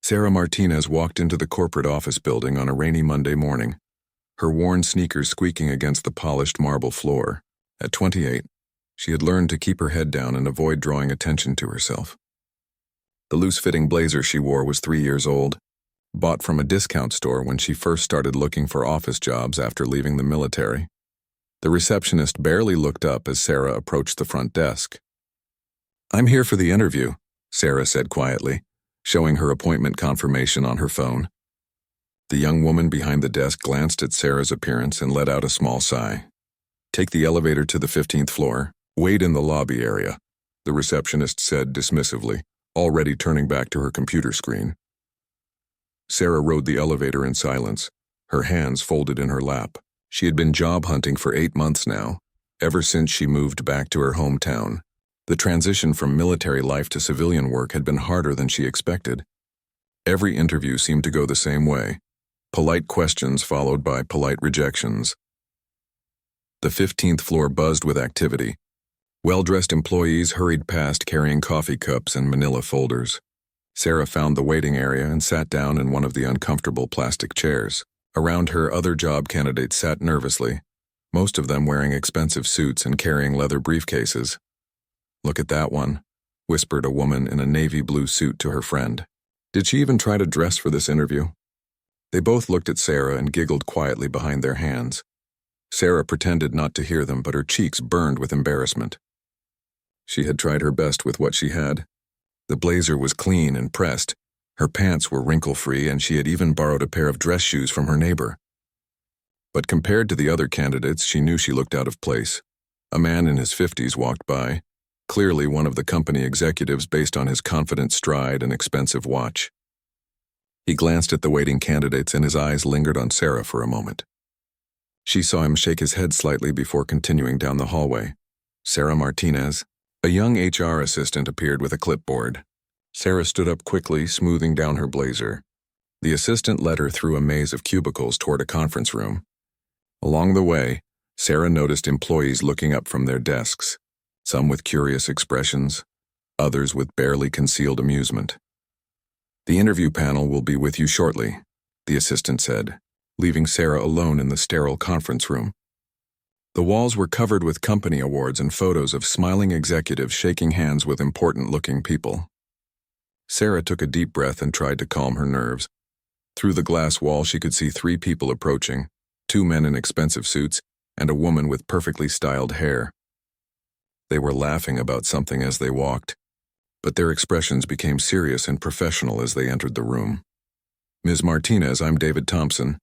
Sarah Martinez walked into the corporate office building on a rainy Monday morning, her worn sneakers squeaking against the polished marble floor. At 28, she had learned to keep her head down and avoid drawing attention to herself. The loose-fitting blazer she wore was 3 years old, bought from a discount store when she first started looking for office jobs after leaving the military. The receptionist barely looked up as Sarah approached the front desk. "I'm here for the interview," Sarah said quietly, showing her appointment confirmation on her phone. The young woman behind the desk glanced at Sarah's appearance and let out a small sigh. "Take the elevator to the 15th floor. Wait in the lobby area," the receptionist said dismissively, already turning back to her computer screen. Sarah rode the elevator in silence, her hands folded in her lap. She had been job hunting for 8 months now, ever since she moved back to her hometown. The transition from military life to civilian work had been harder than she expected. Every interview seemed to go the same way, polite questions followed by polite rejections. The 15th floor buzzed with activity. Well-dressed employees hurried past carrying coffee cups and manila folders. Sarah found the waiting area and sat down in one of the uncomfortable plastic chairs. Around her, other job candidates sat nervously, most of them wearing expensive suits and carrying leather briefcases. "Look at that one," whispered a woman in a navy blue suit to her friend. Did she even try to dress for this interview? They both looked at Sarah and giggled quietly behind their hands. Sarah pretended not to hear them, but her cheeks burned with embarrassment. She had tried her best with what she had. The blazer was clean and pressed, her pants were wrinkle-free, and she had even borrowed a pair of dress shoes from her neighbor. But compared to the other candidates, she knew she looked out of place. A man in his 50s walked by, clearly one of the company executives based on his confident stride and expensive watch. He glanced at the waiting candidates and his eyes lingered on Sarah for a moment. She saw him shake his head slightly before continuing down the hallway. "Sarah Martinez." A young HR assistant appeared with a clipboard. Sarah stood up quickly, smoothing down her blazer. The assistant led her through a maze of cubicles toward a conference room. Along the way, Sarah noticed employees looking up from their desks, some with curious expressions, others with barely concealed amusement. "The interview panel will be with you shortly," the assistant said, leaving Sarah alone in the sterile conference room. The walls were covered with company awards and photos of smiling executives shaking hands with important-looking people. Sarah took a deep breath and tried to calm her nerves. Through the glass wall, she could see 3 people approaching, 2 men in expensive suits and a woman with perfectly styled hair. They were laughing about something as they walked, but their expressions became serious and professional as they entered the room. "Ms. Martinez, I'm David Thompson,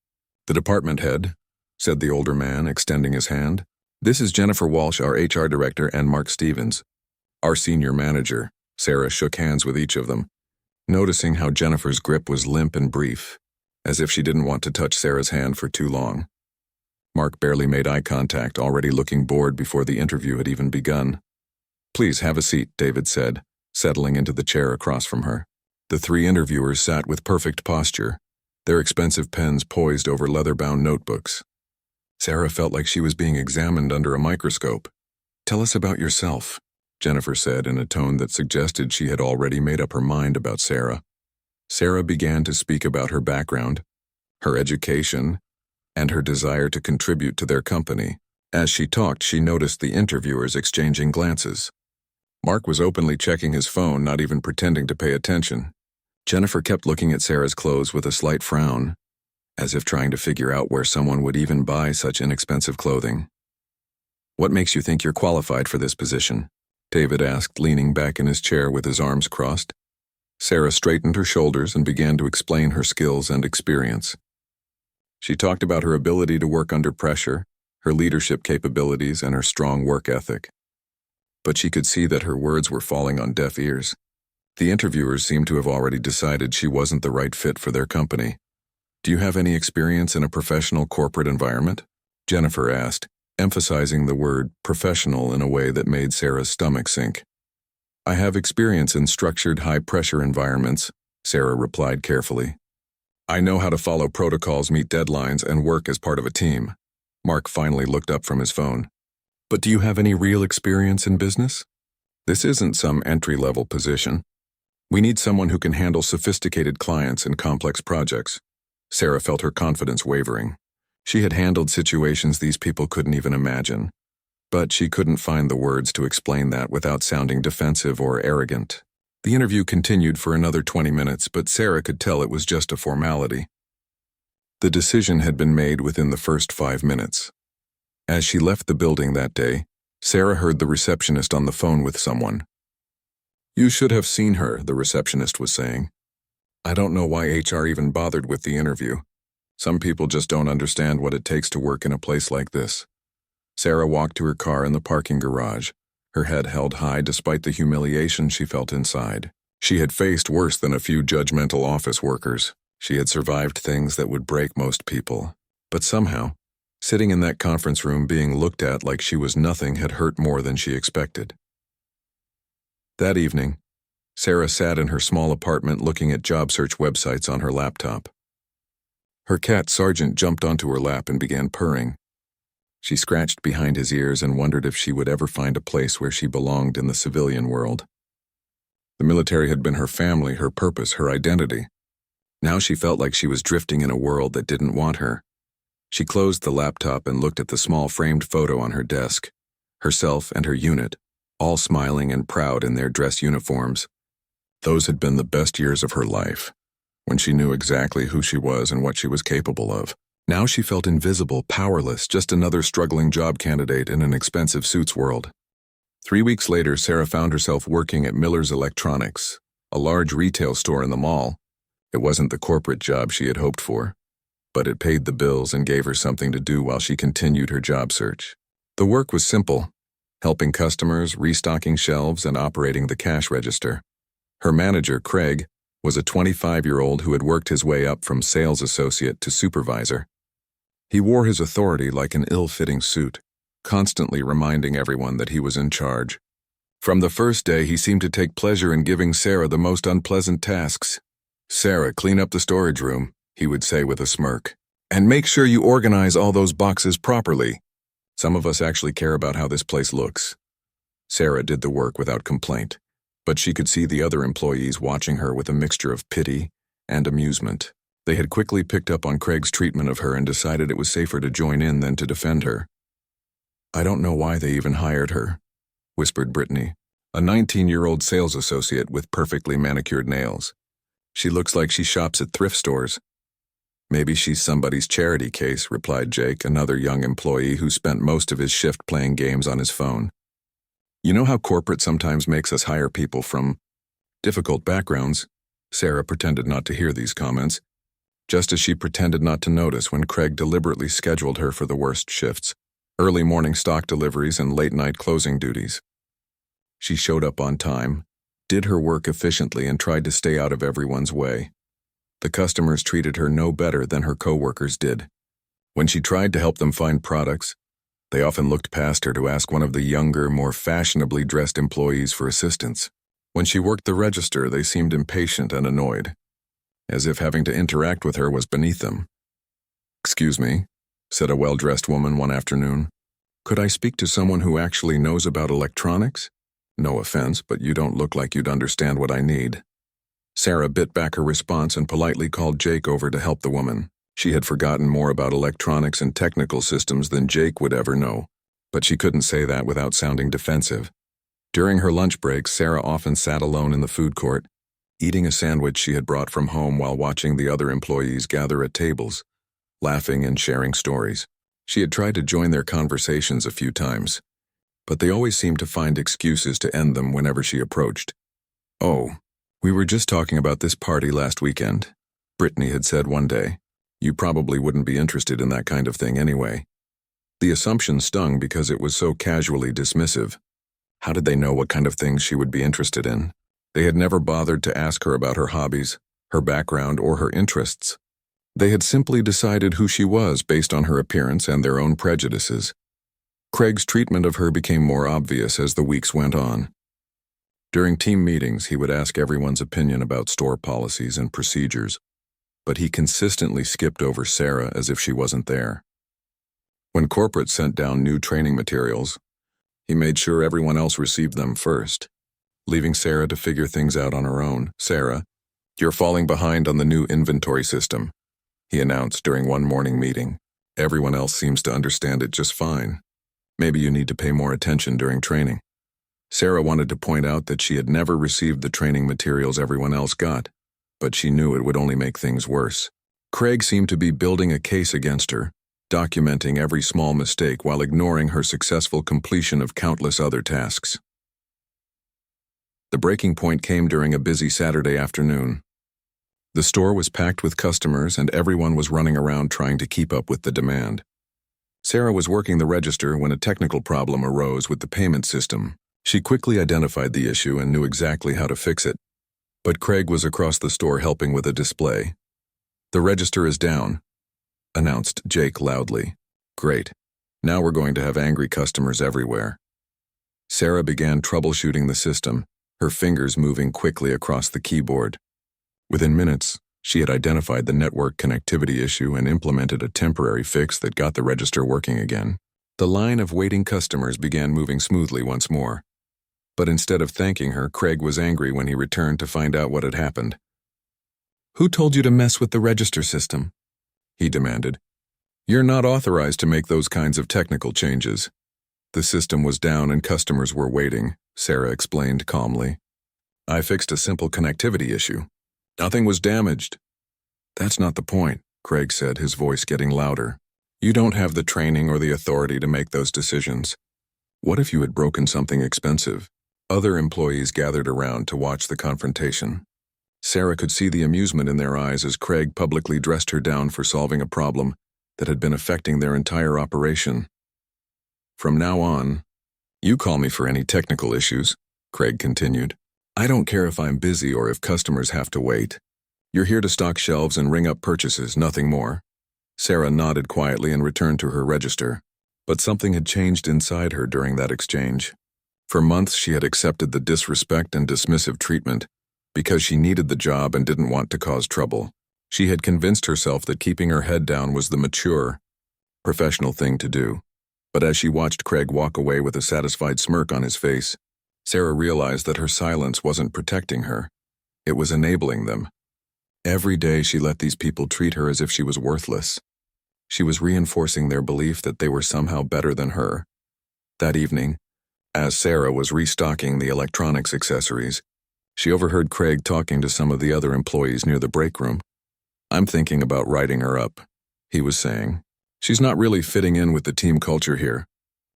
the department head," said the older man, extending his hand. "This is Jennifer Walsh, our HR director, and Mark Stevens, our senior manager." Sarah shook hands with each of them, noticing how Jennifer's grip was limp and brief, as if she didn't want to touch Sarah's hand for too long. Mark barely made eye contact, already looking bored before the interview had even begun. "Please have a seat," David said, settling into the chair across from her. The 3 interviewers sat with perfect posture, their expensive pens poised over leather-bound notebooks. Sarah felt like she was being examined under a microscope. "Tell us about yourself," Jennifer said in a tone that suggested she had already made up her mind about Sarah. Sarah began to speak about her background, her education, and her desire to contribute to their company. As she talked, she noticed the interviewers exchanging glances. Mark was openly checking his phone, not even pretending to pay attention. Jennifer kept looking at Sarah's clothes with a slight frown, as if trying to figure out where someone would even buy such inexpensive clothing. "What makes you think you're qualified for this position?" David asked, leaning back in his chair with his arms crossed. Sarah straightened her shoulders and began to explain her skills and experience. She talked about her ability to work under pressure, her leadership capabilities, and her strong work ethic. But she could see that her words were falling on deaf ears. The interviewers seemed to have already decided she wasn't the right fit for their company. "Do you have any experience in a professional corporate environment?" Jennifer asked, emphasizing the word professional in a way that made Sarah's stomach sink. "I have experience in structured high-pressure environments," Sarah replied carefully. "I know how to follow protocols, meet deadlines, and work as part of a team." Mark finally looked up from his phone. "But do you have any real experience in business? This isn't some entry-level position." We need someone who can handle sophisticated clients and complex projects. Sarah felt her confidence wavering. She had handled situations these people couldn't even imagine. But she couldn't find the words to explain that without sounding defensive or arrogant. The interview continued for another 20 minutes, but Sarah could tell it was just a formality. The decision had been made within the first 5 minutes. As she left the building that day, Sarah heard the receptionist on the phone with someone. "You should have seen her," the receptionist was saying. "I don't know why HR even bothered with the interview. Some people just don't understand what it takes to work in a place like this." Sarah walked to her car in the parking garage, her head held high despite the humiliation she felt inside. She had faced worse than a few judgmental office workers. She had survived things that would break most people. But somehow, sitting in that conference room being looked at like she was nothing had hurt more than she expected. That evening, Sarah sat in her small apartment looking at job search websites on her laptop. Her cat Sergeant jumped onto her lap and began purring. She scratched behind his ears and wondered if she would ever find a place where she belonged in the civilian world. The military had been her family, her purpose, her identity. Now she felt like she was drifting in a world that didn't want her. She closed the laptop and looked at the small framed photo on her desk. Herself and her unit, all smiling and proud in their dress uniforms. Those had been the best years of her life, when she knew exactly who she was and what she was capable of. Now she felt invisible, powerless, just another struggling job candidate in an expensive suits world. 3 weeks later, Sarah found herself working at Miller's Electronics, a large retail store in the mall. It wasn't the corporate job she had hoped for, but it paid the bills and gave her something to do while she continued her job search. The work was simple, helping customers, restocking shelves, and operating the cash register. Her manager, Craig, was a 25-year-old who had worked his way up from sales associate to supervisor. He wore his authority like an ill-fitting suit, constantly reminding everyone that he was in charge. From the first day, he seemed to take pleasure in giving Sarah the most unpleasant tasks. "Sarah, clean up the storage room," he would say with a smirk. "And make sure you organize all those boxes properly. Some of us actually care about how this place looks." Sarah did the work without complaint, but she could see the other employees watching her with a mixture of pity and amusement. They had quickly picked up on Craig's treatment of her and decided it was safer to join in than to defend her. "I don't know why they even hired her," whispered Brittany, a 19-year-old sales associate with perfectly manicured nails. "She looks like she shops at thrift stores." "Maybe she's somebody's charity case," replied Jake, another young employee who spent most of his shift playing games on his phone. "You know how corporate sometimes makes us hire people from difficult backgrounds?" Sarah pretended not to hear these comments, just as she pretended not to notice when Craig deliberately scheduled her for the worst shifts, early morning stock deliveries and late-night closing duties. She showed up on time, did her work efficiently, and tried to stay out of everyone's way. The customers treated her no better than her coworkers did. When she tried to help them find products, they often looked past her to ask one of the younger, more fashionably dressed employees for assistance. When she worked the register, they seemed impatient and annoyed, as if having to interact with her was beneath them. "Excuse me," said a well-dressed woman one afternoon. "Could I speak to someone who actually knows about electronics? No offense, but you don't look like you'd understand what I need." Sarah bit back her response and politely called Jake over to help the woman. She had forgotten more about electronics and technical systems than Jake would ever know, but she couldn't say that without sounding defensive. During her lunch breaks, Sarah often sat alone in the food court, eating a sandwich she had brought from home while watching the other employees gather at tables, laughing and sharing stories. She had tried to join their conversations a few times, but they always seemed to find excuses to end them whenever she approached. "Oh, we were just talking about this party last weekend," Brittany had said one day. "You probably wouldn't be interested in that kind of thing anyway." The assumption stung because it was so casually dismissive. How did they know what kind of things she would be interested in? They had never bothered to ask her about her hobbies, her background, or her interests. They had simply decided who she was based on her appearance and their own prejudices. Craig's treatment of her became more obvious as the weeks went on. During team meetings, he would ask everyone's opinion about store policies and procedures, but he consistently skipped over Sarah as if she wasn't there. When corporate sent down new training materials, he made sure everyone else received them first. leaving Sarah to figure things out on her own. "Sarah, you're falling behind on the new inventory system," he announced during one morning meeting. "Everyone else seems to understand it just fine. Maybe you need to pay more attention during training." Sarah wanted to point out that she had never received the training materials everyone else got, but she knew it would only make things worse. Craig seemed to be building a case against her, documenting every small mistake while ignoring her successful completion of countless other tasks. The breaking point came during a busy Saturday afternoon. The store was packed with customers and everyone was running around trying to keep up with the demand. Sarah was working the register when a technical problem arose with the payment system. She quickly identified the issue and knew exactly how to fix it. But Craig was across the store helping with a display. "The register is down," announced Jake loudly. "Great. Now we're going to have angry customers everywhere." Sarah began troubleshooting the system, her fingers moving quickly across the keyboard. Within minutes, she had identified the network connectivity issue and implemented a temporary fix that got the register working again. The line of waiting customers began moving smoothly once more. But instead of thanking her, Craig was angry when he returned to find out what had happened. "Who told you to mess with the register system?" he demanded. "You're not authorized to make those kinds of technical changes." "The system was down and customers were waiting," Sarah explained calmly. "I fixed a simple connectivity issue. Nothing was damaged." "That's not the point," Craig said, his voice getting louder. "You don't have the training or the authority to make those decisions. What if you had broken something expensive?" Other employees gathered around to watch the confrontation. Sarah could see the amusement in their eyes as Craig publicly dressed her down for solving a problem that had been affecting their entire operation. "From now on, you call me for any technical issues," Craig continued. "I don't care if I'm busy or if customers have to wait. You're here to stock shelves and ring up purchases, nothing more." Sarah nodded quietly and returned to her register. But something had changed inside her during that exchange. For months she had accepted the disrespect and dismissive treatment because she needed the job and didn't want to cause trouble. She had convinced herself that keeping her head down was the mature, professional thing to do. But as she watched Craig walk away with a satisfied smirk on his face, Sarah realized that her silence wasn't protecting her. It was enabling them. Every day she let these people treat her as if she was worthless. She was reinforcing their belief that they were somehow better than her. That evening, as Sarah was restocking the electronics accessories, she overheard Craig talking to some of the other employees near the break room. "I'm thinking about writing her up," he was saying. "She's not really fitting in with the team culture here.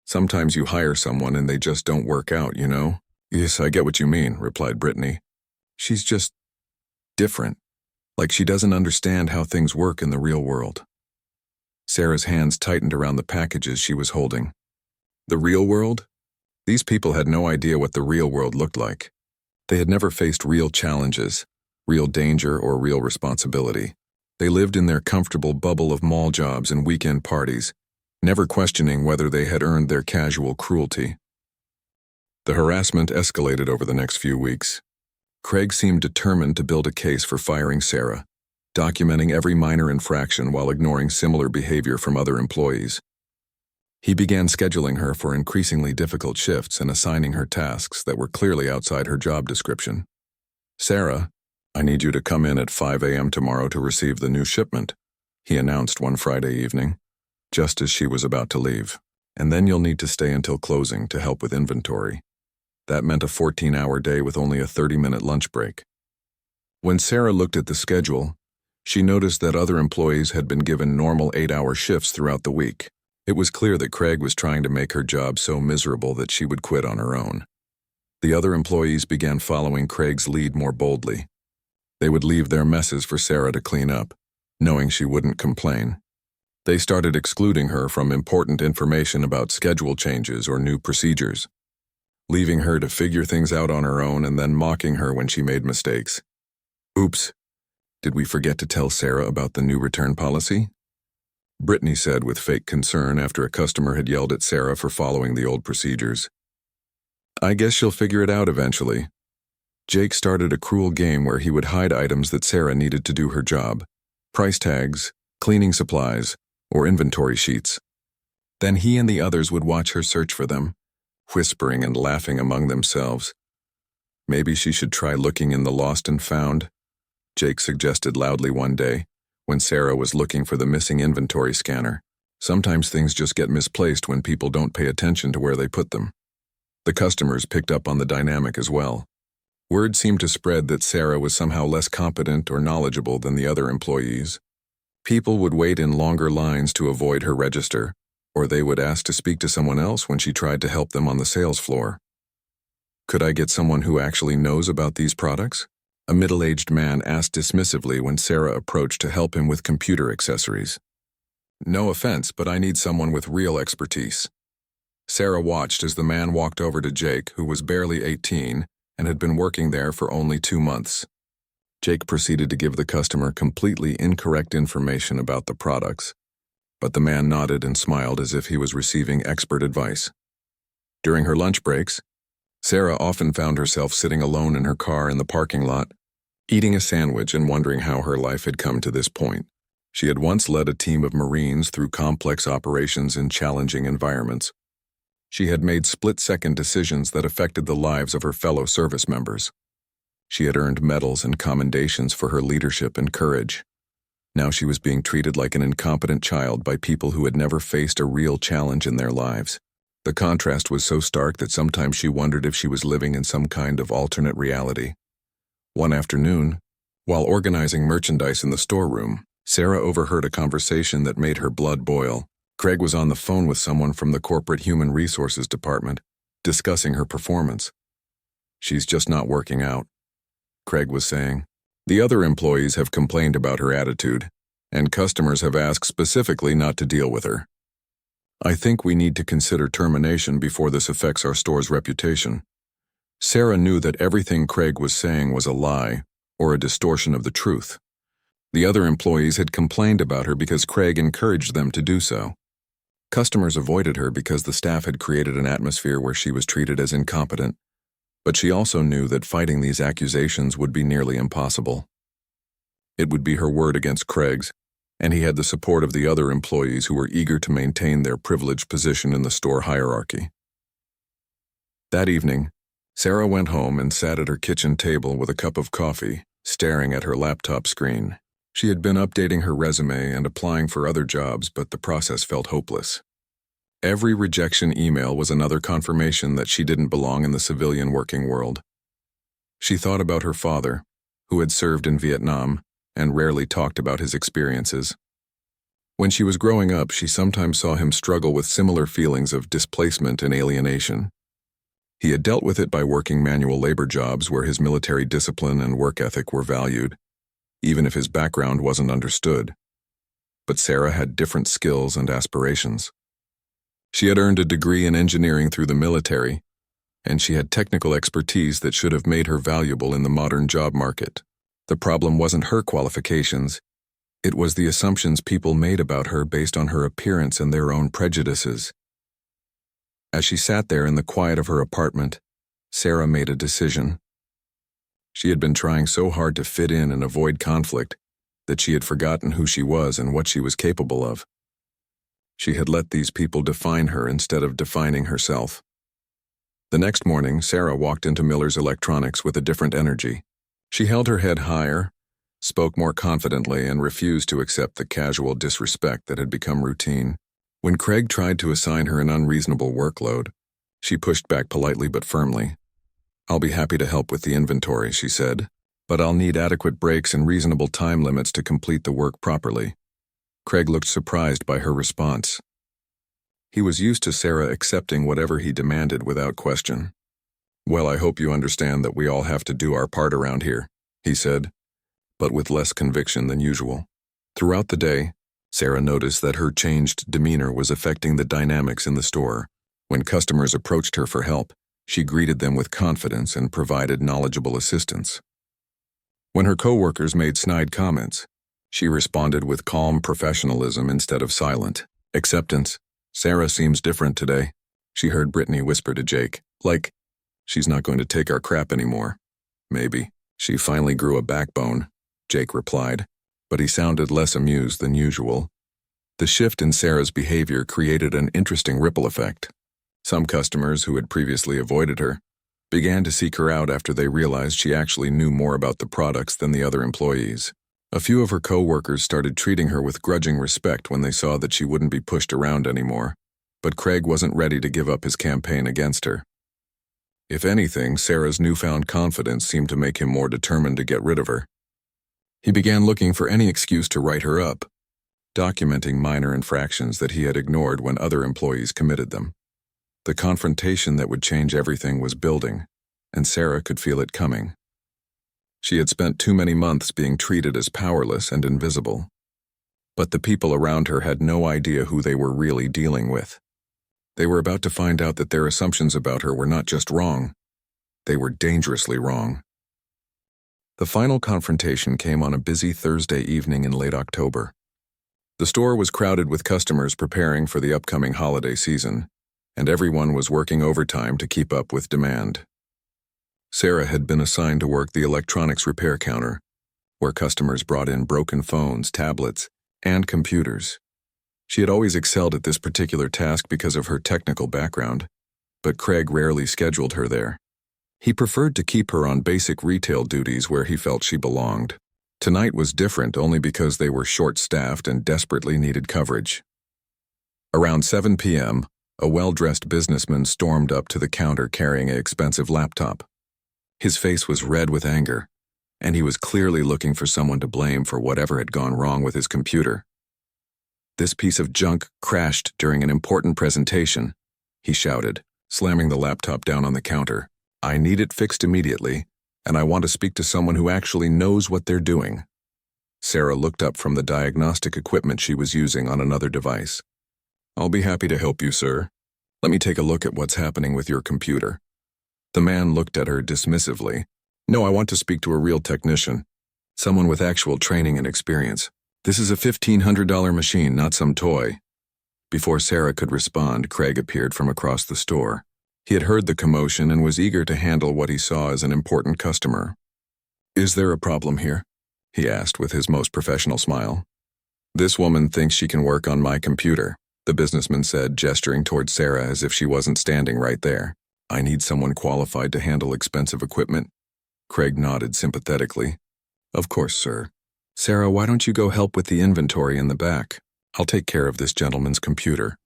Sometimes you hire someone and they just don't work out, you know?" "Yes, I get what you mean," replied Brittany. "She's just different, like she doesn't understand how things work in the real world." Sarah's hands tightened around the packages she was holding. The real world? These people had no idea what the real world looked like. They had never faced real challenges, real danger, or real responsibility. They lived in their comfortable bubble of mall jobs and weekend parties, never questioning whether they had earned their casual cruelty. The harassment escalated over the next few weeks. Craig seemed determined to build a case for firing Sarah, documenting every minor infraction while ignoring similar behavior from other employees. He began scheduling her for increasingly difficult shifts and assigning her tasks that were clearly outside her job description. "Sarah, I need you to come in at 5 a.m. tomorrow to receive the new shipment," he announced one Friday evening, just as she was about to leave. "And then you'll need to stay until closing to help with inventory." That meant a 14-hour day with only a 30-minute lunch break. When Sarah looked at the schedule, she noticed that other employees had been given normal 8-hour shifts throughout the week. It was clear that Craig was trying to make her job so miserable that she would quit on her own. The other employees began following Craig's lead more boldly. They would leave their messes for Sarah to clean up, knowing she wouldn't complain. They started excluding her from important information about schedule changes or new procedures, leaving her to figure things out on her own and then mocking her when she made mistakes. "Oops, did we forget to tell Sarah about the new return policy?" Brittany said with fake concern after a customer had yelled at Sarah for following the old procedures. "I guess she'll figure it out eventually." Jake started a cruel game where he would hide items that Sarah needed to do her job: price tags, cleaning supplies, or inventory sheets. Then he and the others would watch her search for them, whispering and laughing among themselves. Maybe she should try looking in the lost and found, Jake suggested loudly one day, when Sarah was looking for the missing inventory scanner. Sometimes things just get misplaced when people don't pay attention to where they put them. The customers picked up on the dynamic as well. Word seemed to spread that Sarah was somehow less competent or knowledgeable than the other employees. People would wait in longer lines to avoid her register, or they would ask to speak to someone else when she tried to help them on the sales floor. Could I get someone who actually knows about these products? A middle-aged man asked dismissively when Sarah approached to help him with computer accessories. No offense, but I need someone with real expertise. Sarah watched as the man walked over to Jake, who was barely 18 and had been working there for only 2 months. Jake proceeded to give the customer completely incorrect information about the products, but the man nodded and smiled as if he was receiving expert advice. During her lunch breaks, Sarah often found herself sitting alone in her car in the parking lot, eating a sandwich and wondering how her life had come to this point. She had once led a team of Marines through complex operations in challenging environments. She had made split-second decisions that affected the lives of her fellow service members. She had earned medals and commendations for her leadership and courage. Now she was being treated like an incompetent child by people who had never faced a real challenge in their lives. The contrast was so stark that sometimes she wondered if she was living in some kind of alternate reality. One afternoon, while organizing merchandise in the storeroom, Sarah overheard a conversation that made her blood boil. Craig was on the phone with someone from the corporate human resources department, discussing her performance. "She's just not working out," Craig was saying. "The other employees have complained about her attitude, and customers have asked specifically not to deal with her. I think we need to consider termination before this affects our store's reputation." Sarah knew that everything Craig was saying was a lie or a distortion of the truth. The other employees had complained about her because Craig encouraged them to do so. Customers avoided her because the staff had created an atmosphere where she was treated as incompetent, but she also knew that fighting these accusations would be nearly impossible. It would be her word against Craig's, and he had the support of the other employees who were eager to maintain their privileged position in the store hierarchy. That evening, Sarah went home and sat at her kitchen table with a cup of coffee, staring at her laptop screen. She had been updating her resume and applying for other jobs, but the process felt hopeless. Every rejection email was another confirmation that she didn't belong in the civilian working world. She thought about her father, who had served in Vietnam and rarely talked about his experiences. When she was growing up, she sometimes saw him struggle with similar feelings of displacement and alienation. He had dealt with it by working manual labor jobs where his military discipline and work ethic were valued, even if his background wasn't understood. But Sarah had different skills and aspirations. She had earned a degree in engineering through the military, and she had technical expertise that should have made her valuable in the modern job market. The problem wasn't her qualifications, it was the assumptions people made about her based on her appearance and their own prejudices. As she sat there in the quiet of her apartment, Sarah made a decision. She had been trying so hard to fit in and avoid conflict that she had forgotten who she was and what she was capable of. She had let these people define her instead of defining herself. The next morning, Sarah walked into Miller's Electronics with a different energy. She held her head higher, spoke more confidently, and refused to accept the casual disrespect that had become routine. When Craig tried to assign her an unreasonable workload, she pushed back politely but firmly. "I'll be happy to help with the inventory," she said, "but I'll need adequate breaks and reasonable time limits to complete the work properly." Craig looked surprised by her response. He was used to Sarah accepting whatever he demanded without question. "Well, I hope you understand that we all have to do our part around here," he said, but with less conviction than usual. Throughout the day, Sarah noticed that her changed demeanor was affecting the dynamics in the store. When customers approached her for help, she greeted them with confidence and provided knowledgeable assistance. When her coworkers made snide comments, she responded with calm professionalism instead of silent acceptance. "Sarah seems different today," she heard Brittany whisper to Jake. "Like, she's not going to take our crap anymore." "Maybe. She finally grew a backbone," Jake replied, but he sounded less amused than usual. The shift in Sarah's behavior created an interesting ripple effect. Some customers who had previously avoided her began to seek her out after they realized she actually knew more about the products than the other employees. A few of her co-workers started treating her with grudging respect when they saw that she wouldn't be pushed around anymore, but Craig wasn't ready to give up his campaign against her. If anything, Sarah's newfound confidence seemed to make him more determined to get rid of her. He began looking for any excuse to write her up, documenting minor infractions that he had ignored when other employees committed them. The confrontation that would change everything was building, and Sarah could feel it coming. She had spent too many months being treated as powerless and invisible. But the people around her had no idea who they were really dealing with. They were about to find out that their assumptions about her were not just wrong, they were dangerously wrong. The final confrontation came on a busy Thursday evening in late October. The store was crowded with customers preparing for the upcoming holiday season, and everyone was working overtime to keep up with demand. Sarah had been assigned to work the electronics repair counter, where customers brought in broken phones, tablets, and computers. She had always excelled at this particular task because of her technical background, but Craig rarely scheduled her there. He preferred to keep her on basic retail duties where he felt she belonged. Tonight was different only because they were short-staffed and desperately needed coverage. Around 7 p.m., a well-dressed businessman stormed up to the counter carrying an expensive laptop. His face was red with anger, and he was clearly looking for someone to blame for whatever had gone wrong with his computer. "This piece of junk crashed during an important presentation," he shouted, slamming the laptop down on the counter. "I need it fixed immediately, and I want to speak to someone who actually knows what they're doing." Sarah looked up from the diagnostic equipment she was using on another device. "I'll be happy to help you, sir. Let me take a look at what's happening with your computer." The man looked at her dismissively. "No, I want to speak to a real technician, someone with actual training and experience. This is a $1,500 machine, not some toy." Before Sarah could respond, Craig appeared from across the store. He had heard the commotion and was eager to handle what he saw as an important customer. "Is there a problem here?" he asked with his most professional smile. "This woman thinks she can work on my computer," the businessman said, gesturing toward Sarah as if she wasn't standing right there. "I need someone qualified to handle expensive equipment." Craig nodded sympathetically. "Of course, sir. Sarah, why don't you go help with the inventory in the back? I'll take care of this gentleman's computer."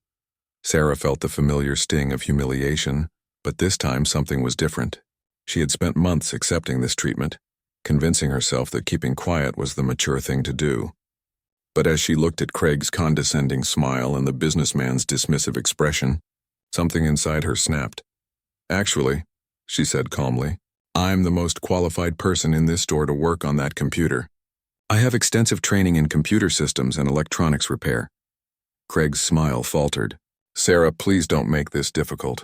Sarah felt the familiar sting of humiliation, but this time something was different. She had spent months accepting this treatment, convincing herself that keeping quiet was the mature thing to do. But as she looked at Craig's condescending smile and the businessman's dismissive expression, something inside her snapped. "Actually," she said calmly, "I'm the most qualified person in this store to work on that computer. I have extensive training in computer systems and electronics repair." Craig's smile faltered. "Sarah, please don't make this difficult.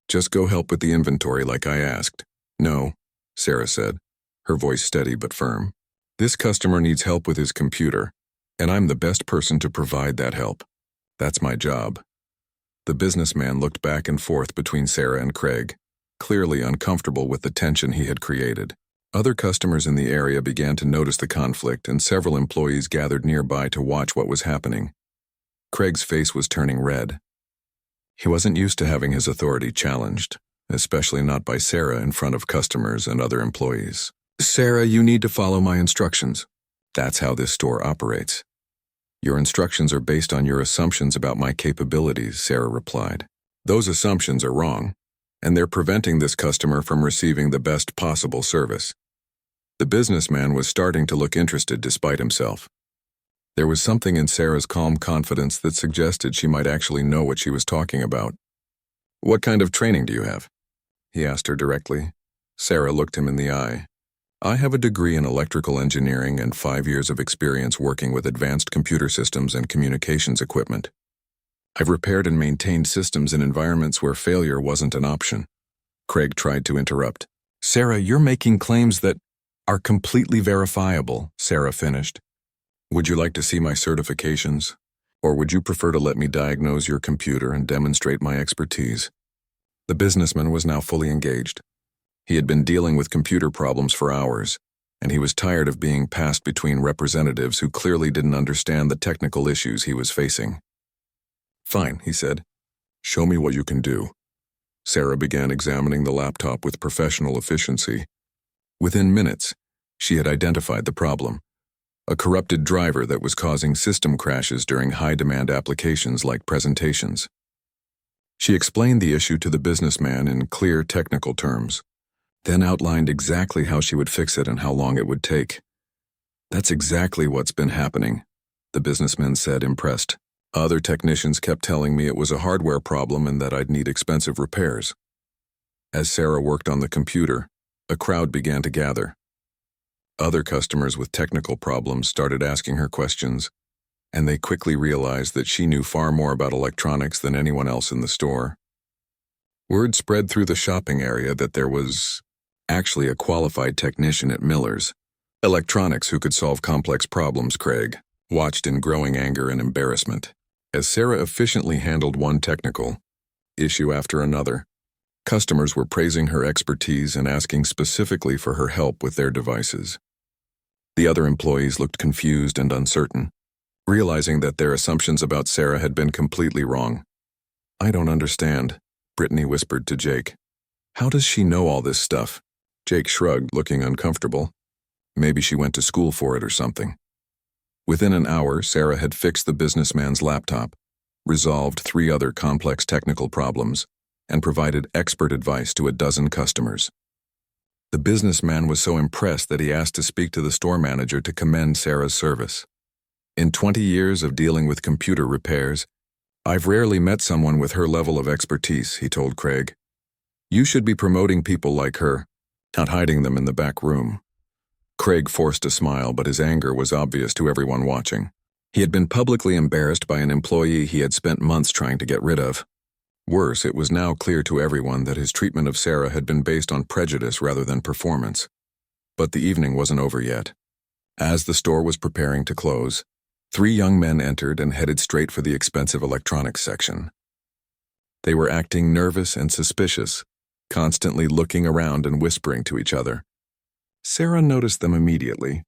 Just go help with the inventory like I asked." "No," Sarah said, her voice steady but firm. "This customer needs help with his computer, and I'm the best person to provide that help. That's my job." The businessman looked back and forth between Sarah and Craig, clearly uncomfortable with the tension he had created. Other customers in the area began to notice the conflict, and several employees gathered nearby to watch what was happening. Craig's face was turning red. He wasn't used to having his authority challenged, especially not by Sarah in front of customers and other employees. "Sarah, you need to follow my instructions. That's how this store operates." "Your instructions are based on your assumptions about my capabilities," Sarah replied. "Those assumptions are wrong, and they're preventing this customer from receiving the best possible service." The businessman was starting to look interested despite himself. There was something in Sarah's calm confidence that suggested she might actually know what she was talking about. "What kind of training do you have?" he asked her directly. Sarah looked him in the eye. "I have a degree in electrical engineering and 5 years of experience working with advanced computer systems and communications equipment. I've repaired and maintained systems in environments where failure wasn't an option." Craig tried to interrupt. "Sarah, you're making claims that are completely verifiable," Sarah finished. "Would you like to see my certifications? Or would you prefer to let me diagnose your computer and demonstrate my expertise?" The businessman was now fully engaged. He had been dealing with computer problems for hours, and he was tired of being passed between representatives who clearly didn't understand the technical issues he was facing. "Fine," he said. "Show me what you can do." Sarah began examining the laptop with professional efficiency. Within minutes, she had identified the problem: a corrupted driver that was causing system crashes during high-demand applications like presentations. She explained the issue to the businessman in clear technical terms, then outlined exactly how she would fix it and how long it would take. "That's exactly what's been happening," the businessman said, impressed. "Other technicians kept telling me it was a hardware problem and that I'd need expensive repairs." As Sarah worked on the computer, a crowd began to gather. Other customers with technical problems started asking her questions, and they quickly realized that she knew far more about electronics than anyone else in the store. Word spread through the shopping area that there was actually a qualified technician at Miller's Electronics who could solve complex problems. Craig watched in growing anger and embarrassment as Sarah efficiently handled one technical issue after another. Customers were praising her expertise and asking specifically for her help with their devices. The other employees looked confused and uncertain, realizing that their assumptions about Sarah had been completely wrong. "I don't understand," Brittany whispered to Jake. "How does she know all this stuff?" Jake shrugged, looking uncomfortable. Maybe she went to school for it or something. Within an hour, Sarah had fixed the businessman's laptop, resolved 3 other complex technical problems, and provided expert advice to a dozen customers. The businessman was so impressed that he asked to speak to the store manager to commend Sarah's service. "In 20 years of dealing with computer repairs, I've rarely met someone with her level of expertise," he told Craig. "You should be promoting people like her, not hiding them in the back room." Craig forced a smile, but his anger was obvious to everyone watching. He had been publicly embarrassed by an employee he had spent months trying to get rid of. Worse, it was now clear to everyone that his treatment of Sarah had been based on prejudice rather than performance. But the evening wasn't over yet. As the store was preparing to close, 3 young men entered and headed straight for the expensive electronics section. They were acting nervous and suspicious, constantly looking around and whispering to each other. Sarah noticed them immediately,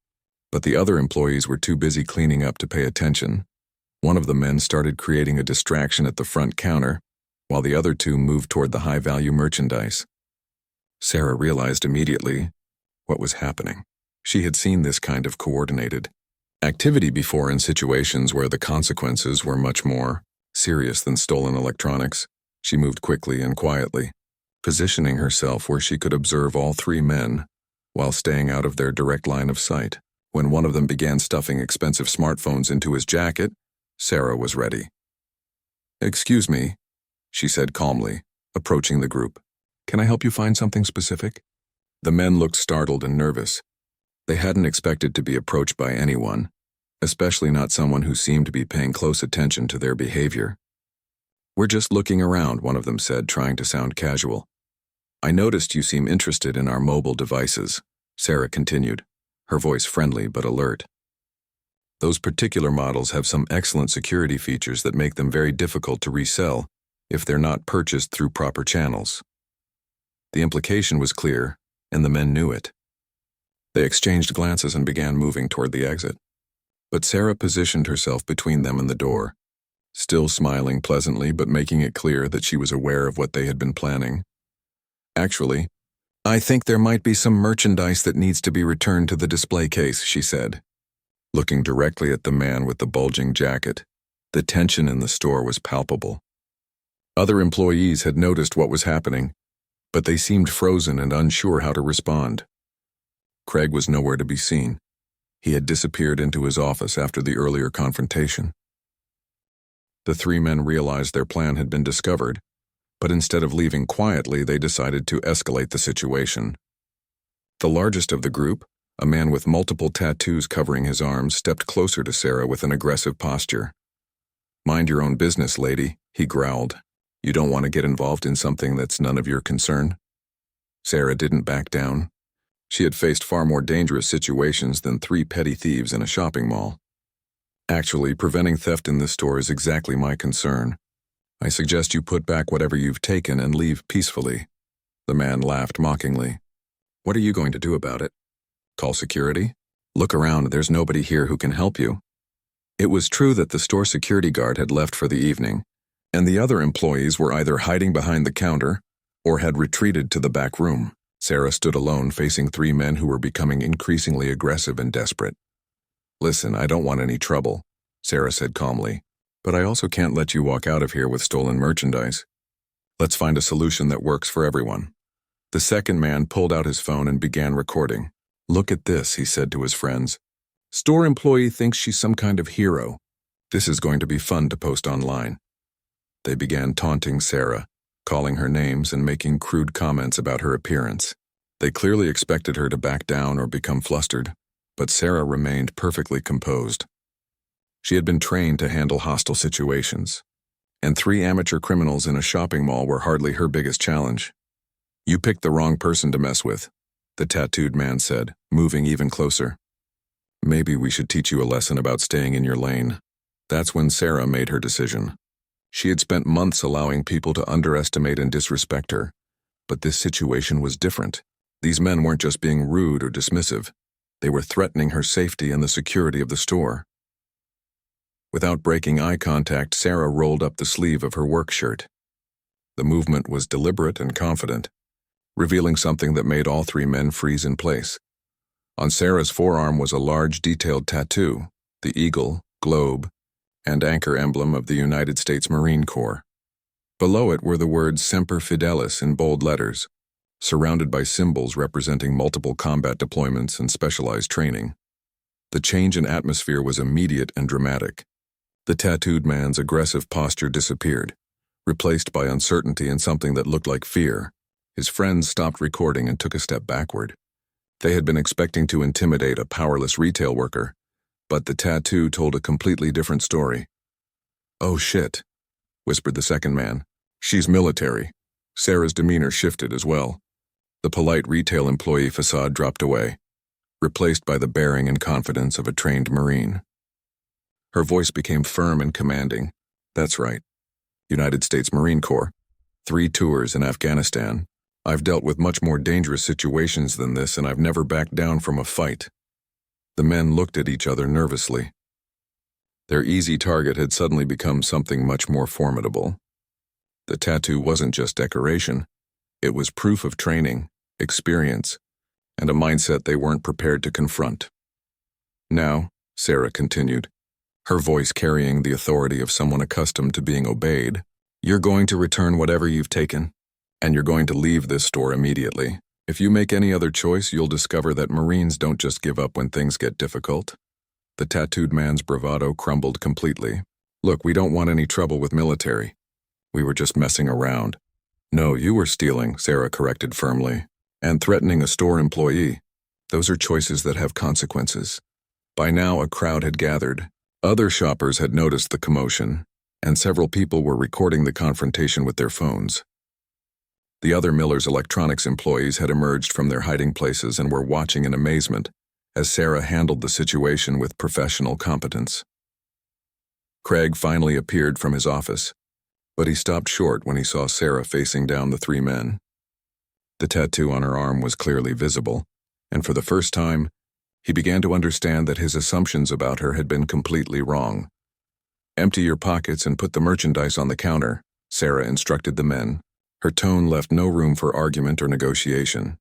but the other employees were too busy cleaning up to pay attention. One of the men started creating a distraction at the front counter, while the other 2 moved toward the high-value merchandise. Sarah realized immediately what was happening. She had seen this kind of coordinated activity before in situations where the consequences were much more serious than stolen electronics. She moved quickly and quietly, positioning herself where she could observe all 3 men while staying out of their direct line of sight. When one of them began stuffing expensive smartphones into his jacket, Sarah was ready. "Excuse me," she said calmly, approaching the group. "Can I help you find something specific?" The men looked startled and nervous. They hadn't expected to be approached by anyone, especially not someone who seemed to be paying close attention to their behavior. "We're just looking around," one of them said, trying to sound casual. "I noticed you seem interested in our mobile devices," Sarah continued, her voice friendly but alert. "Those particular models have some excellent security features that make them very difficult to resell if they're not purchased through proper channels." The implication was clear, and the men knew it. They exchanged glances and began moving toward the exit. But Sarah positioned herself between them and the door, still smiling pleasantly but making it clear that she was aware of what they had been planning. "Actually, I think there might be some merchandise that needs to be returned to the display case," she said, looking directly at the man with the bulging jacket. The tension in the store was palpable. Other employees had noticed what was happening, but they seemed frozen and unsure how to respond. Craig was nowhere to be seen. He had disappeared into his office after the earlier confrontation. The 3 men realized their plan had been discovered, but instead of leaving quietly, they decided to escalate the situation. The largest of the group, a man with multiple tattoos covering his arms, stepped closer to Sarah with an aggressive posture. "Mind your own business, lady," he growled. "You don't want to get involved in something that's none of your concern." Sarah didn't back down. She had faced far more dangerous situations than 3 petty thieves in a shopping mall. "Actually, preventing theft in this store is exactly my concern. I suggest you put back whatever you've taken and leave peacefully." The man laughed mockingly. "What are you going to do about it? Call security? Look around, there's nobody here who can help you." It was true that the store security guard had left for the evening, and the other employees were either hiding behind the counter or had retreated to the back room. Sarah stood alone, facing 3 men who were becoming increasingly aggressive and desperate. "Listen, I don't want any trouble," Sarah said calmly, "but I also can't let you walk out of here with stolen merchandise. Let's find a solution that works for everyone." The second man pulled out his phone and began recording. "Look at this," he said to his friends. "Store employee thinks she's some kind of hero. This is going to be fun to post online." They began taunting Sarah, calling her names and making crude comments about her appearance. They clearly expected her to back down or become flustered, but Sarah remained perfectly composed. She had been trained to handle hostile situations, and 3 amateur criminals in a shopping mall were hardly her biggest challenge. "You picked the wrong person to mess with," the tattooed man said, moving even closer. "Maybe we should teach you a lesson about staying in your lane." That's when Sarah made her decision. She had spent months allowing people to underestimate and disrespect her, but this situation was different. These men weren't just being rude or dismissive. They were threatening her safety and the security of the store. Without breaking eye contact, Sarah rolled up the sleeve of her work shirt. The movement was deliberate and confident, revealing something that made all 3 men freeze in place. On Sarah's forearm was a large, detailed tattoo, the eagle, globe, and anchor emblem of the United States Marine Corps. Below it were the words Semper Fidelis in bold letters, surrounded by symbols representing multiple combat deployments and specialized training. The change in atmosphere was immediate and dramatic. The tattooed man's aggressive posture disappeared, replaced by uncertainty and something that looked like fear. His friends stopped recording and took a step backward. They had been expecting to intimidate a powerless retail worker, but the tattoo told a completely different story. "Oh shit," whispered the second man. "She's military." Sarah's demeanor shifted as well. The polite retail employee facade dropped away, replaced by the bearing and confidence of a trained Marine. Her voice became firm and commanding. "That's right. United States Marine Corps. 3 tours in Afghanistan. I've dealt with much more dangerous situations than this, and I've never backed down from a fight." The men looked at each other nervously. Their easy target had suddenly become something much more formidable. The tattoo wasn't just decoration. It was proof of training, experience, and a mindset they weren't prepared to confront. "Now," Sarah continued, her voice carrying the authority of someone accustomed to being obeyed, "you're going to return whatever you've taken, and you're going to leave this store immediately. If you make any other choice, you'll discover that Marines don't just give up when things get difficult." The tattooed man's bravado crumbled completely. "Look, we don't want any trouble with military. We were just messing around." "No, you were stealing," Sarah corrected firmly, "and threatening a store employee. Those are choices that have consequences." By now, a crowd had gathered. Other shoppers had noticed the commotion, and several people were recording the confrontation with their phones. The other Miller's Electronics employees had emerged from their hiding places and were watching in amazement as Sarah handled the situation with professional competence. Craig finally appeared from his office, but he stopped short when he saw Sarah facing down the 3 men. The tattoo on her arm was clearly visible, and for the first time, he began to understand that his assumptions about her had been completely wrong. "Empty your pockets and put the merchandise on the counter," Sarah instructed the men. Her tone left no room for argument or negotiation.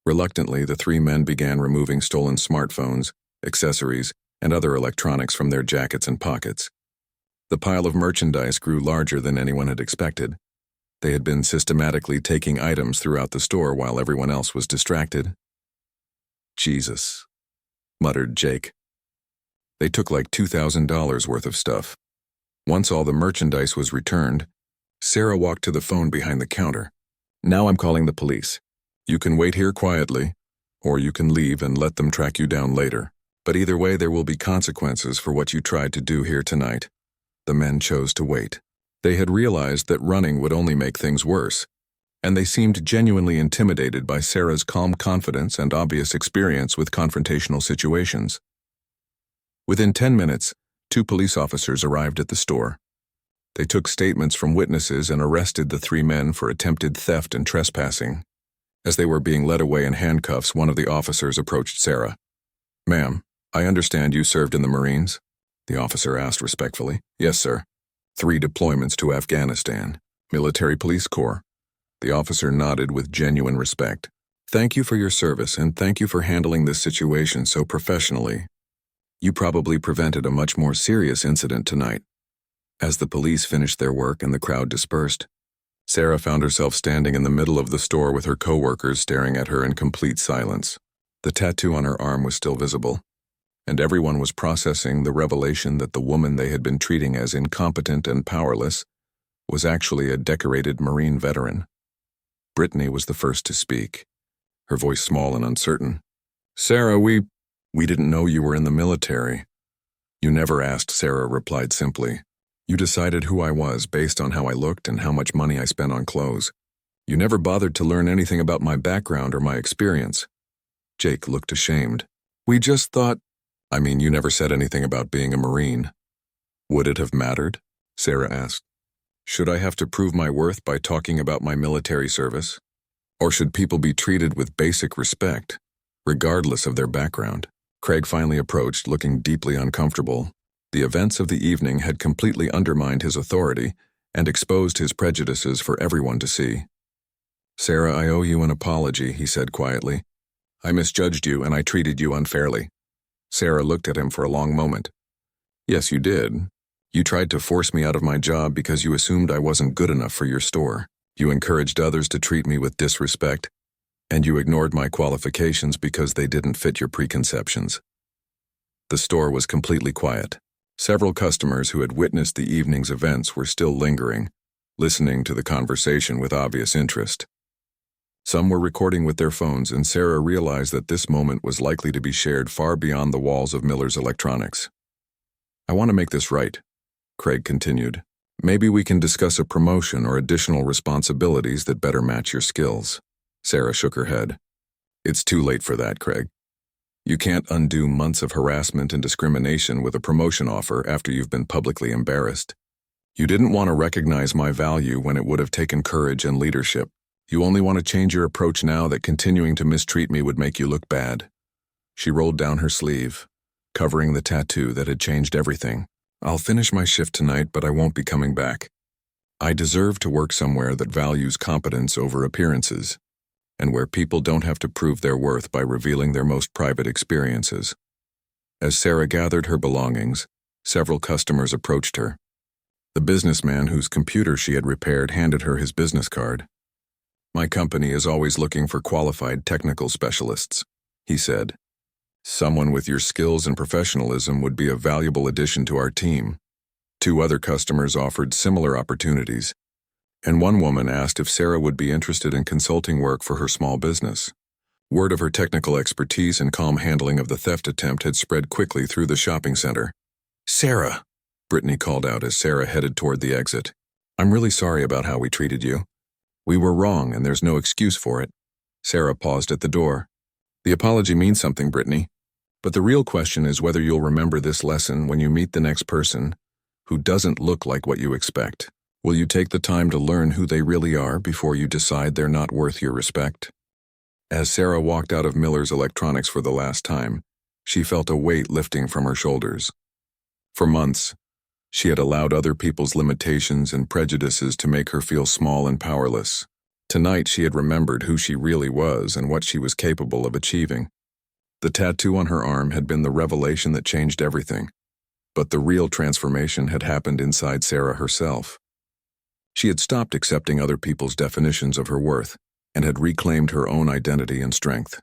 Reluctantly, the 3 men began removing stolen smartphones, accessories, and other electronics from their jackets and pockets. The pile of merchandise grew larger than anyone had expected. They had been systematically taking items throughout the store while everyone else was distracted. "Jesus," muttered Jake. "They took like $2,000 worth of stuff." Once all the merchandise was returned, Sarah walked to the phone behind the counter. "Now I'm calling the police. You can wait here quietly, or you can leave and let them track you down later. But either way, there will be consequences for what you tried to do here tonight." The men chose to wait. They had realized that running would only make things worse, and they seemed genuinely intimidated by Sarah's calm confidence and obvious experience with confrontational situations. Within 10 minutes, 2 police officers arrived at the store. They took statements from witnesses and arrested the 3 men for attempted theft and trespassing. As they were being led away in handcuffs, one of the officers approached Sarah. "Ma'am, I understand you served in the Marines?" the officer asked respectfully. "Yes, sir. 3 deployments to Afghanistan. Military Police Corps." The officer nodded with genuine respect. "Thank you for your service, and thank you for handling this situation so professionally. You probably prevented a much more serious incident tonight." As the police finished their work and the crowd dispersed, Sarah found herself standing in the middle of the store with her coworkers staring at her in complete silence. The tattoo on her arm was still visible, and everyone was processing the revelation that the woman they had been treating as incompetent and powerless was actually a decorated Marine veteran. Brittany was the first to speak, her voice small and uncertain. "Sarah, we didn't know you were in the military." "You never asked," Sarah replied simply. "You decided who I was based on how I looked and how much money I spent on clothes. You never bothered to learn anything about my background or my experience." Jake looked ashamed. "We just thought—" "I mean, you never said anything about being a Marine." "Would it have mattered?" Sarah asked. "Should I have to prove my worth by talking about my military service? Or should people be treated with basic respect, regardless of their background?" Craig finally approached, looking deeply uncomfortable. The events of the evening had completely undermined his authority and exposed his prejudices for everyone to see. "Sarah, I owe you an apology," he said quietly. "I misjudged you and I treated you unfairly." Sarah looked at him for a long moment. "Yes, you did. You tried to force me out of my job because you assumed I wasn't good enough for your store. You encouraged others to treat me with disrespect, and you ignored my qualifications because they didn't fit your preconceptions." The store was completely quiet. Several customers who had witnessed the evening's events were still lingering, listening to the conversation with obvious interest. Some were recording with their phones, and Sarah realized that this moment was likely to be shared far beyond the walls of Miller's Electronics. "I want to make this right," Craig continued. "Maybe we can discuss a promotion or additional responsibilities that better match your skills." Sarah shook her head. "It's too late for that, Craig. You can't undo months of harassment and discrimination with a promotion offer after you've been publicly embarrassed. You didn't want to recognize my value when it would have taken courage and leadership. You only want to change your approach now that continuing to mistreat me would make you look bad." She rolled down her sleeve, covering the tattoo that had changed everything. "I'll finish my shift tonight, but I won't be coming back. I deserve to work somewhere that values competence over appearances, and where people don't have to prove their worth by revealing their most private experiences." As Sarah gathered her belongings, several customers approached her. The businessman whose computer she had repaired handed her his business card. "My company is always looking for qualified technical specialists," he said. "Someone with your skills and professionalism would be a valuable addition to our team." 2 other customers offered similar opportunities, and one woman asked if Sarah would be interested in consulting work for her small business. Word of her technical expertise and calm handling of the theft attempt had spread quickly through the shopping center. "Sarah," Brittany called out as Sarah headed toward the exit. "I'm really sorry about how we treated you. We were wrong, and there's no excuse for it." Sarah paused at the door. "The apology means something, Brittany, but the real question is whether you'll remember this lesson when you meet the next person who doesn't look like what you expect. Will you take the time to learn who they really are before you decide they're not worth your respect?" As Sarah walked out of Miller's Electronics for the last time, she felt a weight lifting from her shoulders. For months, she had allowed other people's limitations and prejudices to make her feel small and powerless. Tonight she had remembered who she really was and what she was capable of achieving. The tattoo on her arm had been the revelation that changed everything, but the real transformation had happened inside Sarah herself. She had stopped accepting other people's definitions of her worth and had reclaimed her own identity and strength.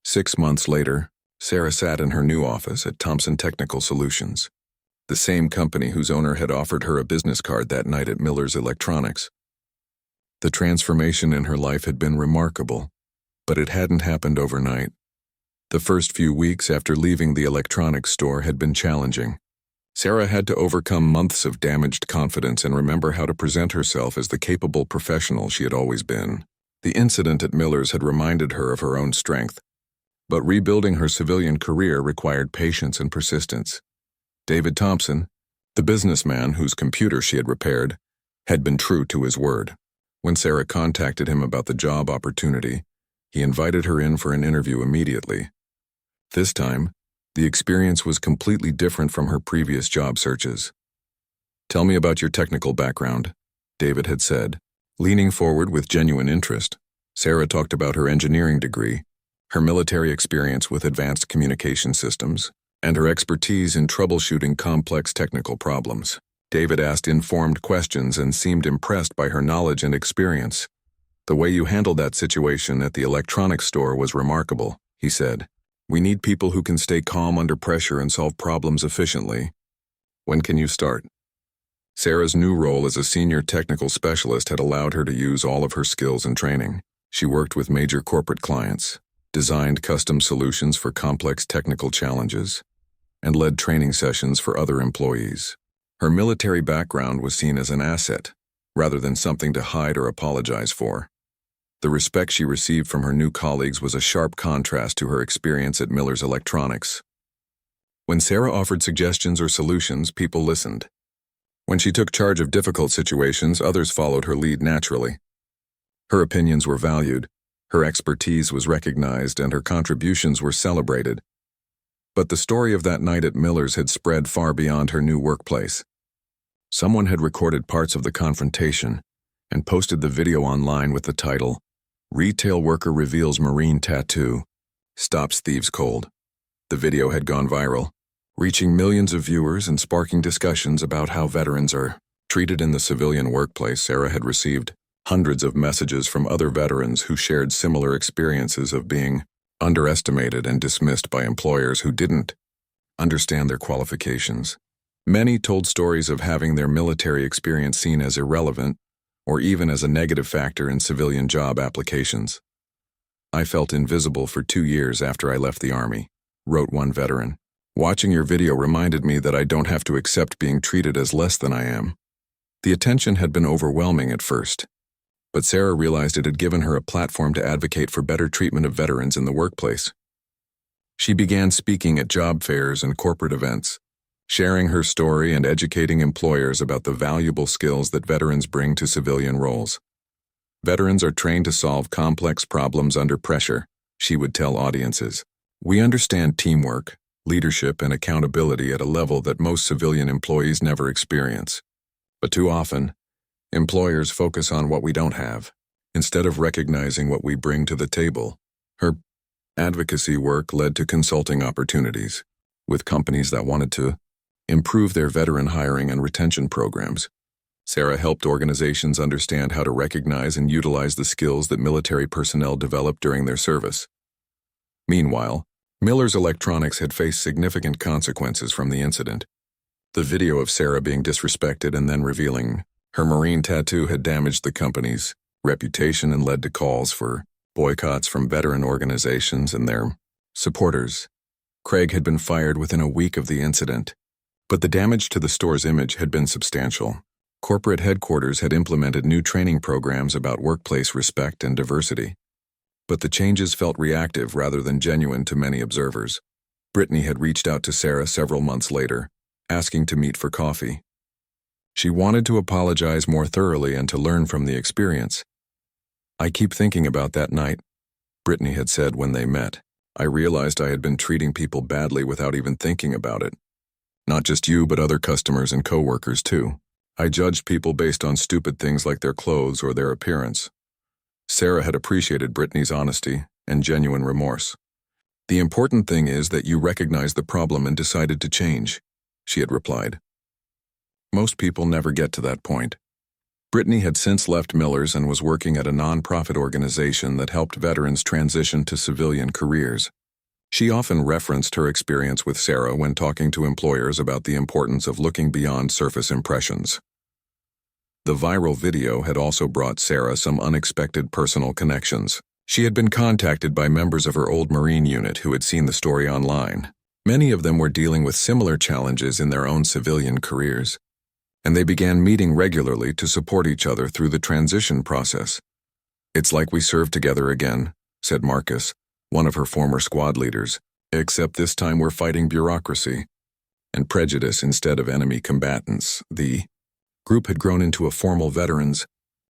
6 months later, Sarah sat in her new office at Thompson Technical Solutions, the same company whose owner had offered her a business card that night at Miller's Electronics. The transformation in her life had been remarkable, but it hadn't happened overnight. The first few weeks after leaving the electronics store had been challenging. Sarah had to overcome months of damaged confidence and remember how to present herself as the capable professional she had always been. The incident at Miller's had reminded her of her own strength, but rebuilding her civilian career required patience and persistence. David Thompson, the businessman whose computer she had repaired, had been true to his word. When Sarah contacted him about the job opportunity, he invited her in for an interview immediately. This time, the experience was completely different from her previous job searches. "Tell me about your technical background," David had said, Leaning forward with genuine interest, Sarah talked about her engineering degree, her military experience with advanced communication systems, and her expertise in troubleshooting complex technical problems. David asked informed questions and seemed impressed by her knowledge and experience. "The way you handled that situation at the electronics store was remarkable," he said. "We need people who can stay calm under pressure and solve problems efficiently. When can you start?" Sarah's new role as a senior technical specialist had allowed her to use all of her skills and training. She worked with major corporate clients, designed custom solutions for complex technical challenges, and led training sessions for other employees. Her military background was seen as an asset, rather than something to hide or apologize for. The respect she received from her new colleagues was a sharp contrast to her experience at Miller's Electronics. When Sarah offered suggestions or solutions, people listened. When she took charge of difficult situations, others followed her lead naturally. Her opinions were valued, her expertise was recognized, and her contributions were celebrated. But the story of that night at Miller's had spread far beyond her new workplace. Someone had recorded parts of the confrontation and posted the video online with the title, "Retail Worker Reveals Marine Tattoo, Stops Thieves Cold." The video had gone viral, reaching millions of viewers and sparking discussions about how veterans are treated in the civilian workplace. Sarah had received hundreds of messages from other veterans who shared similar experiences of being underestimated and dismissed by employers who didn't understand their qualifications. Many told stories of having their military experience seen as irrelevant or even as a negative factor in civilian job applications. "I felt invisible for 2 years after I left the Army," wrote one veteran. "Watching your video reminded me that I don't have to accept being treated as less than I am." The attention had been overwhelming at first, but Sarah realized it had given her a platform to advocate for better treatment of veterans in the workplace. She began speaking at job fairs and corporate events, sharing her story and educating employers about the valuable skills that veterans bring to civilian roles. "Veterans are trained to solve complex problems under pressure," she would tell audiences. "We understand teamwork, leadership, and accountability at a level that most civilian employees never experience. But too often, employers focus on what we don't have, instead of recognizing what we bring to the table." Her advocacy work led to consulting opportunities with companies that wanted to improve their veteran hiring and retention programs. Sarah helped organizations understand how to recognize and utilize the skills that military personnel developed during their service. Meanwhile, Miller's Electronics had faced significant consequences from the incident. The video of Sarah being disrespected and then revealing her Marine tattoo had damaged the company's reputation and led to calls for boycotts from veteran organizations and their supporters. Craig had been fired within a week of the incident, but the damage to the store's image had been substantial. Corporate headquarters had implemented new training programs about workplace respect and diversity, but the changes felt reactive rather than genuine to many observers. Brittany had reached out to Sarah several months later, asking to meet for coffee. She wanted to apologize more thoroughly and to learn from the experience. "I keep thinking about that night," Brittany had said when they met. "I realized I had been treating people badly without even thinking about it. Not just you, but other customers and coworkers too. I judged people based on stupid things like their clothes or their appearance." Sarah had appreciated Brittany's honesty and genuine remorse. "The important thing is that you recognized the problem and decided to change," she had replied. Most people never get to that point. Brittany had since left Miller's and was working at a nonprofit organization that helped veterans transition to civilian careers. She often referenced her experience with Sarah when talking to employers about the importance of looking beyond surface impressions. The viral video had also brought Sarah some unexpected personal connections. She had been contacted by members of her old Marine unit who had seen the story online. Many of them were dealing with similar challenges in their own civilian careers, and they began meeting regularly to support each other through the transition process. "It's like we served together again," said Marcus, one of her former squad leaders, "except this time we're fighting bureaucracy and prejudice instead of enemy combatants." The group had grown into a formal veterans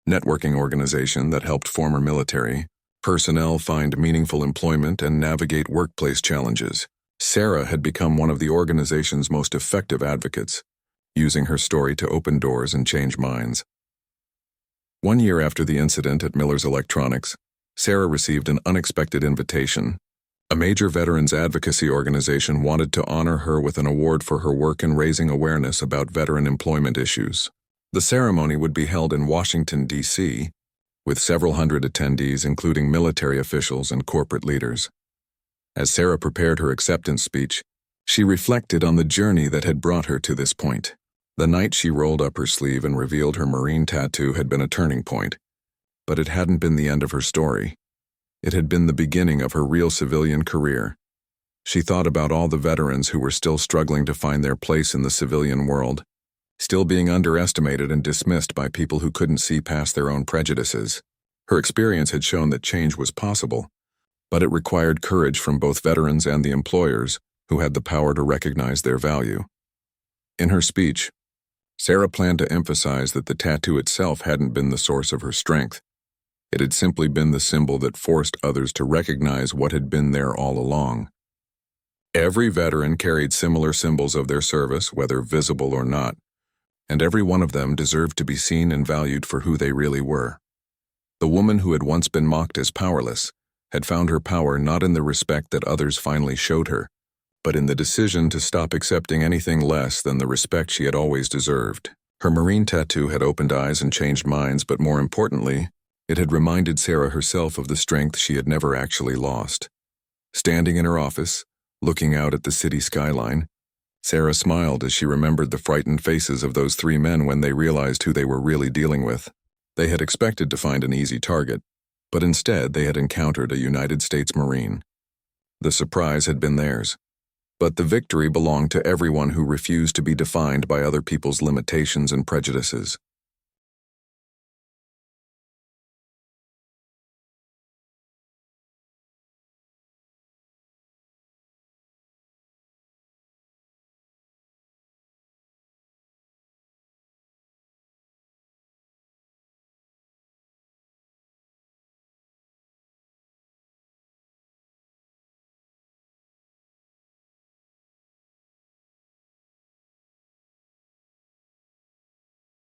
networking organization that helped former military personnel find meaningful employment and navigate workplace challenges. Sarah had become one of the organization's most effective advocates, using her story to open doors and change minds. 1 year after the incident at Miller's Electronics, Sarah received an unexpected invitation. A major veterans advocacy organization wanted to honor her with an award for her work in raising awareness about veteran employment issues. The ceremony would be held in Washington, D.C., with several hundred attendees, including military officials and corporate leaders. As Sarah prepared her acceptance speech, she reflected on the journey that had brought her to this point. The night she rolled up her sleeve and revealed her Marine tattoo had been a turning point, but it hadn't been the end of her story. It had been the beginning of her real civilian career. She thought about all the veterans who were still struggling to find their place in the civilian world, still being underestimated and dismissed by people who couldn't see past their own prejudices. Her experience had shown that change was possible, but it required courage from both veterans and the employers who had the power to recognize their value. In her speech, Sarah planned to emphasize that the tattoo itself hadn't been the source of her strength. It had simply been the symbol that forced others to recognize what had been there all along. Every veteran carried similar symbols of their service, whether visible or not, and every one of them deserved to be seen and valued for who they really were. The woman who had once been mocked as powerless had found her power not in the respect that others finally showed her, but in the decision to stop accepting anything less than the respect she had always deserved. Her Marine tattoo had opened eyes and changed minds, but more importantly, it had reminded Sarah herself of the strength she had never actually lost. Standing in her office, looking out at the city skyline, Sarah smiled as she remembered the frightened faces of those 3 men when they realized who they were really dealing with. They had expected to find an easy target, but instead they had encountered a United States Marine. The surprise had been theirs, but the victory belonged to everyone who refused to be defined by other people's limitations and prejudices.